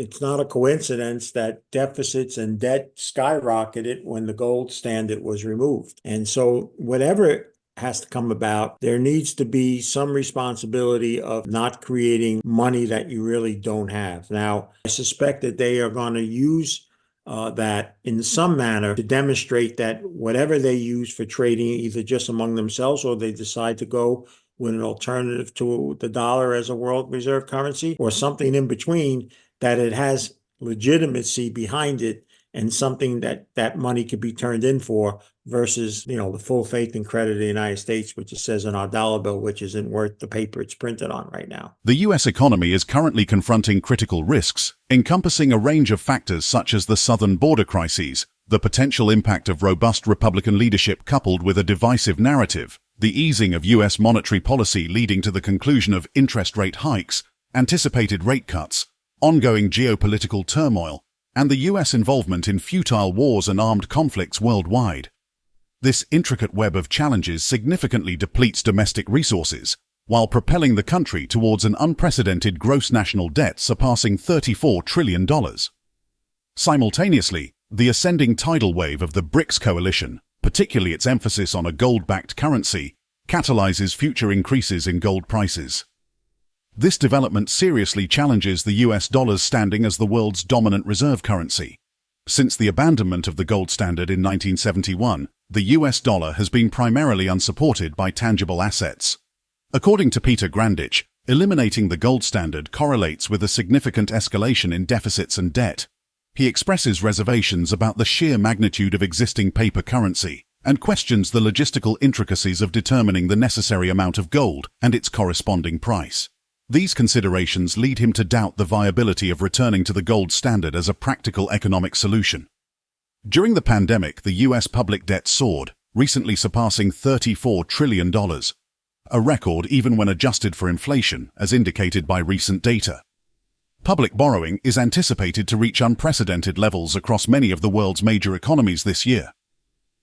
It's not a coincidence that deficits and debt skyrocketed when the gold standard was removed. And so whatever has to come about, there needs to be some responsibility of not creating money that you really don't have. Now, I suspect that they are going to use that in some manner to demonstrate that whatever they use for trading, either just among themselves or they decide to go with an alternative to the dollar as a world reserve currency or something in between, that it has legitimacy behind it and something that money could be turned in for versus, the full faith and credit of the United States, which it says on our dollar bill, which isn't worth the paper it's printed on right now. The US economy is currently confronting critical risks, encompassing a range of factors such as the southern border crises, the potential impact of robust Republican leadership coupled with a divisive narrative, the easing of US monetary policy leading to the conclusion of interest rate hikes, anticipated rate cuts, ongoing geopolitical turmoil, and the US involvement in futile wars and armed conflicts worldwide. This intricate web of challenges significantly depletes domestic resources, while propelling the country towards an unprecedented gross national debt surpassing $34 trillion. Simultaneously, the ascending tidal wave of the BRICS coalition, particularly its emphasis on a gold-backed currency, catalyzes future increases in gold prices. This development seriously challenges the US dollar's standing as the world's dominant reserve currency. Since the abandonment of the gold standard in 1971, the US dollar has been primarily unsupported by tangible assets. According to Peter Grandich, eliminating the gold standard correlates with a significant escalation in deficits and debt. He expresses reservations about the sheer magnitude of existing paper currency and questions the logistical intricacies of determining the necessary amount of gold and its corresponding price. These considerations lead him to doubt the viability of returning to the gold standard as a practical economic solution. During the pandemic, the US public debt soared, recently surpassing $34 trillion, a record even when adjusted for inflation, as indicated by recent data. Public borrowing is anticipated to reach unprecedented levels across many of the world's major economies this year.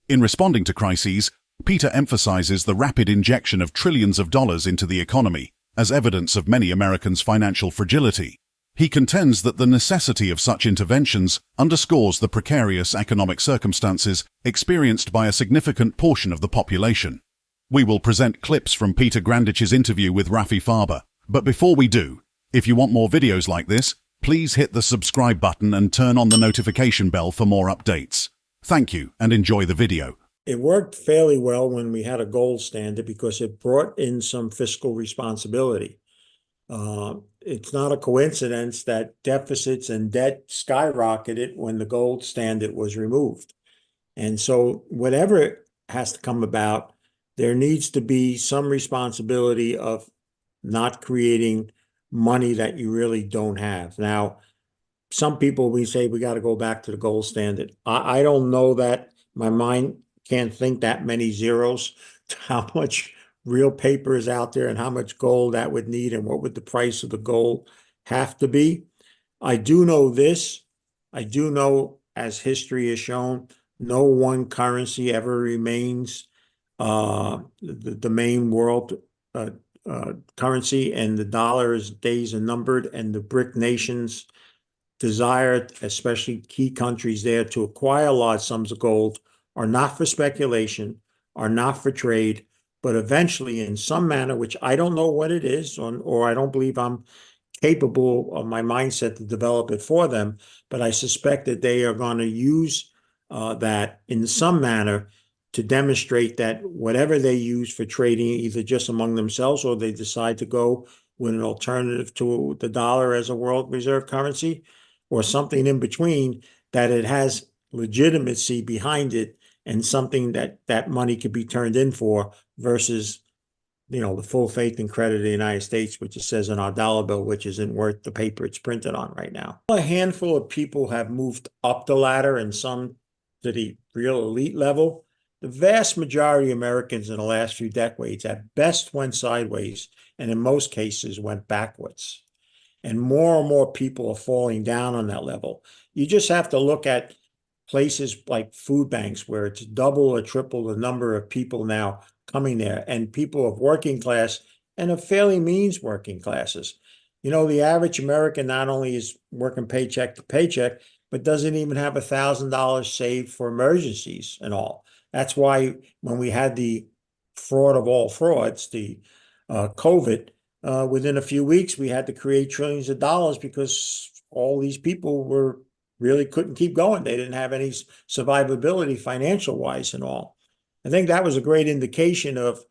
In responding to crises, Peter emphasizes the rapid injection of trillions of dollars into the economy as evidence of many Americans' financial fragility. He contends that the necessity of such interventions underscores the precarious economic circumstances experienced by a significant portion of the population. We will present clips from Peter Grandich's interview with Rafi Farber, but before we do, if you want more videos like this, please hit the subscribe button and turn on the notification bell for more updates. Thank you and enjoy the video. It worked fairly well when we had a gold standard because it brought in some fiscal responsibility. It's not a coincidence that deficits and debt skyrocketed when the gold standard was removed. And so whatever has to come about, there needs to be some responsibility of not creating money that you really don't have. Now, some people, we say we got to go back to the gold standard. I don't know that. My mind can't think that many zeros to how much real paper is out there and how much gold that would need and what would the price of the gold have to be. I do know this. I do know, as history has shown, no one currency ever remains the main world currency, and the dollar's days are numbered, and the BRIC nations desire, especially key countries there, to acquire large sums of gold are not for speculation, are not for trade, but eventually in some manner, which I don't know what it is, or I don't believe I'm capable of my mindset to develop it for them, but I suspect that they are going to use that in some manner to demonstrate that whatever they use for trading, either just among themselves or they decide to go with an alternative to the dollar as a world reserve currency or something in between, that it has legitimacy behind it and something that money could be turned in for versus, the full faith and credit of the United States, which it says on our dollar bill, which isn't worth the paper it's printed on right now. A handful of people have moved up the ladder and some to the real elite level. The vast majority of Americans in the last few decades at best went sideways and in most cases went backwards. And more people are falling down on that level. You just have to look at places like food banks where it's double or triple the number of people now coming there, and people of working class and of fairly means working classes. The average American not only is working paycheck to paycheck, but doesn't even have $1,000 saved for emergencies and all. That's why when we had the fraud of all frauds, the COVID, within a few weeks, we had to create trillions of dollars because all these people really couldn't keep going. They didn't have any survivability financial wise and all. I think that was a great indication of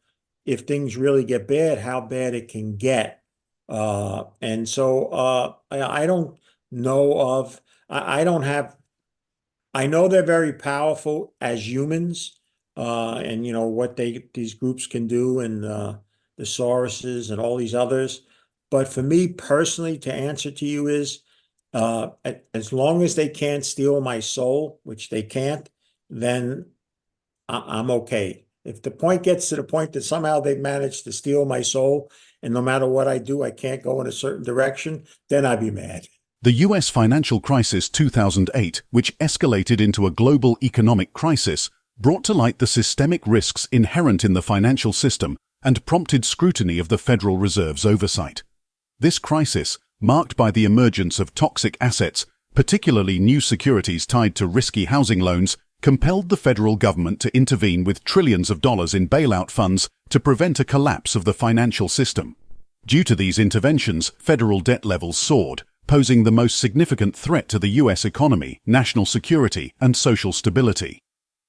if things really get bad, how bad it can get. And so I don't know of, I don't have, I know they're very powerful as humans, and what these groups can do, and the Soroses and all these others. But for me personally, to answer to you is, as long as they can't steal my soul, which they can't, then I'm okay. If the point gets to the point that somehow they've managed to steal my soul, and no matter what I do, I can't go in a certain direction, then I'd be mad. The US financial crisis 2008, which escalated into a global economic crisis, brought to light the systemic risks inherent in the financial system and prompted scrutiny of the Federal Reserve's oversight. This crisis, marked by the emergence of toxic assets, particularly new securities tied to risky housing loans, compelled the federal government to intervene with trillions of dollars in bailout funds to prevent a collapse of the financial system. Due to these interventions, federal debt levels soared, posing the most significant threat to the US economy, national security, and social stability.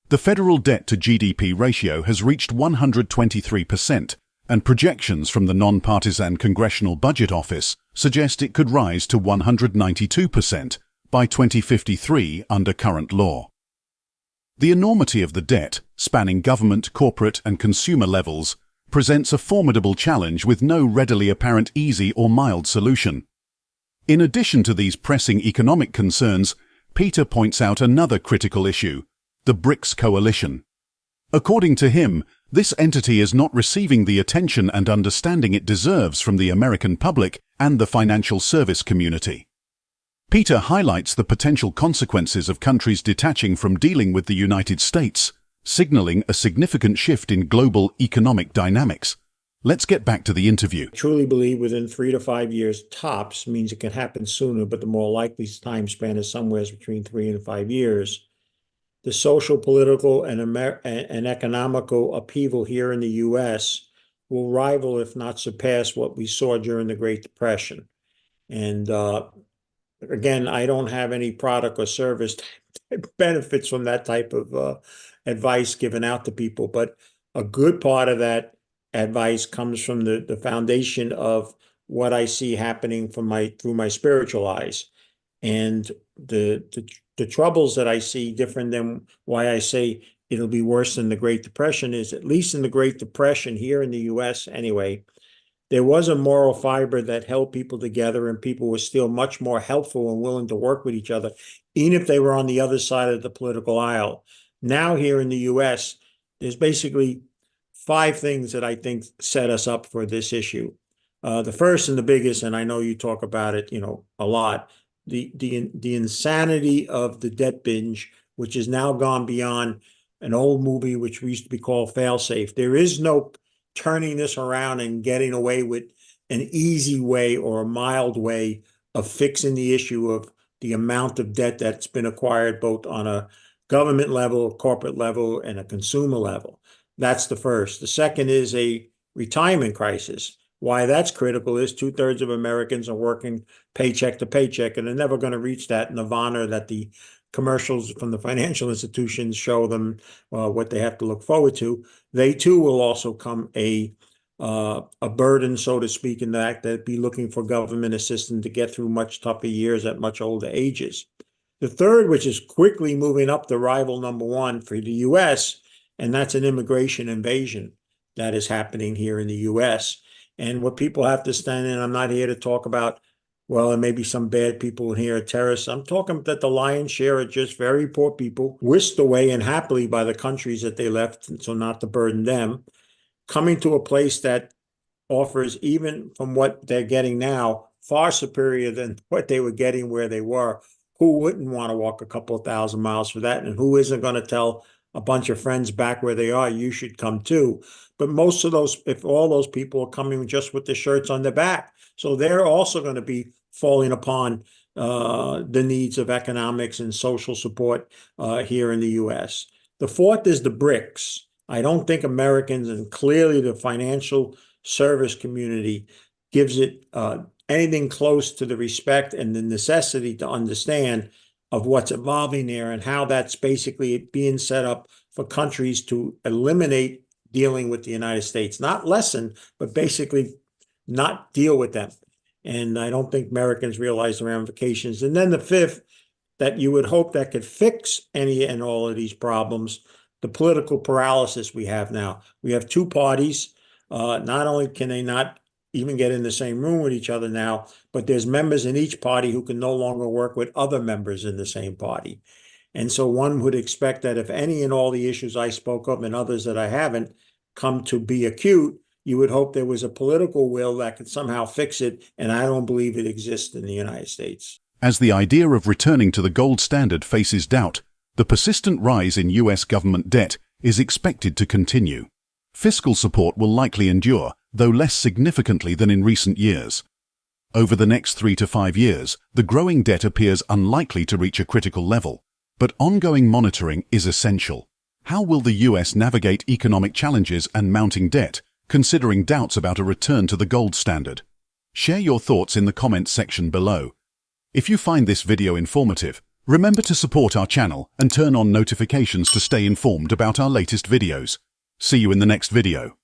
The federal debt to GDP ratio has reached 123%, and projections from the nonpartisan Congressional Budget Office suggest it could rise to 192% by 2053 under current law. The enormity of the debt, spanning government, corporate, and consumer levels, presents a formidable challenge with no readily apparent easy or mild solution. In addition to these pressing economic concerns, Peter points out another critical issue: the BRICS coalition. According to him, this entity is not receiving the attention and understanding it deserves from the American public and the financial service community. Peter highlights the potential consequences of countries detaching from dealing with the United States, signaling a significant shift in global economic dynamics. Let's get back to the interview. I truly believe within 3 to 5 years tops, means it can happen sooner, but the more likely time span is somewhere between 3 and 5 years. The social, political, and economical upheaval here in the U.S. will rival, if not surpass, what we saw during the Great Depression. And again, I don't have any product or service that benefits from that type of advice given out to people, but a good part of that advice comes from the foundation of what I see happening through my spiritual eyes. And the troubles that I see, different than why I say it'll be worse than the Great Depression, is at least in the Great Depression here in the US anyway, there was a moral fiber that held people together, and people were still much more helpful and willing to work with each other, even if they were on the other side of the political aisle. Now here in the US, there's basically 5 things that I think set us up for this issue. The first and the biggest, and I know you talk about it, a lot, the insanity of the debt binge, which has now gone beyond an old movie which we used to be called Failsafe. There is no turning this around and getting away with an easy way or a mild way of fixing the issue of the amount of debt that's been acquired, both on a government level, corporate level, and a consumer level. That's the first. The second is a retirement crisis. Why that's critical is 2/3 of Americans are working paycheck to paycheck, and they're never going to reach that nirvana that the commercials from the financial institutions show them what they have to look forward to. They too will also come a burden, so to speak, in that they'd be looking for government assistance to get through much tougher years at much older ages. The third, which is quickly moving up the rival number 1 for the US, and that's an immigration invasion that is happening here in the US. And what people have to stand in, I'm not here to talk about, well, there may be some bad people in here, terrorists. I'm talking that the lion's share are just very poor people, whisked away and happily by the countries that they left, so not to burden them, coming to a place that offers, even from what they're getting now, far superior than what they were getting where they were. Who wouldn't want to walk a couple of thousand miles for that? And who isn't going to tell a bunch of friends back where they are, you should come too. But most of those, if all those people are coming just with the shirts on their back, so they're also going to be falling upon the needs of economics and social support here in the U.S. The fourth is the BRICS. I don't think Americans, and clearly the financial service community, gives it anything close to the respect and the necessity to understand of what's evolving there and how that's basically being set up for countries to eliminate dealing with the United States, not lessen, but basically not deal with them. And I don't think Americans realize the ramifications. And then the fifth, that you would hope that could fix any and all of these problems, the political paralysis we have now. We have two parties. Not only can they not even get in the same room with each other now, but there's members in each party who can no longer work with other members in the same party. And so one would expect that if any and all the issues I spoke of and others that I haven't come to be acute, you would hope there was a political will that could somehow fix it, and I don't believe it exists in the United States. As the idea of returning to the gold standard faces doubt, the persistent rise in US government debt is expected to continue. Fiscal support will likely endure, though less significantly than in recent years. Over the next 3 to 5 years, the growing debt appears unlikely to reach a critical level, but ongoing monitoring is essential. How will the US navigate economic challenges and mounting debt, considering doubts about a return to the gold standard? Share your thoughts in the comments section below. If you find this video informative, remember to support our channel and turn on notifications to stay informed about our latest videos. See you in the next video.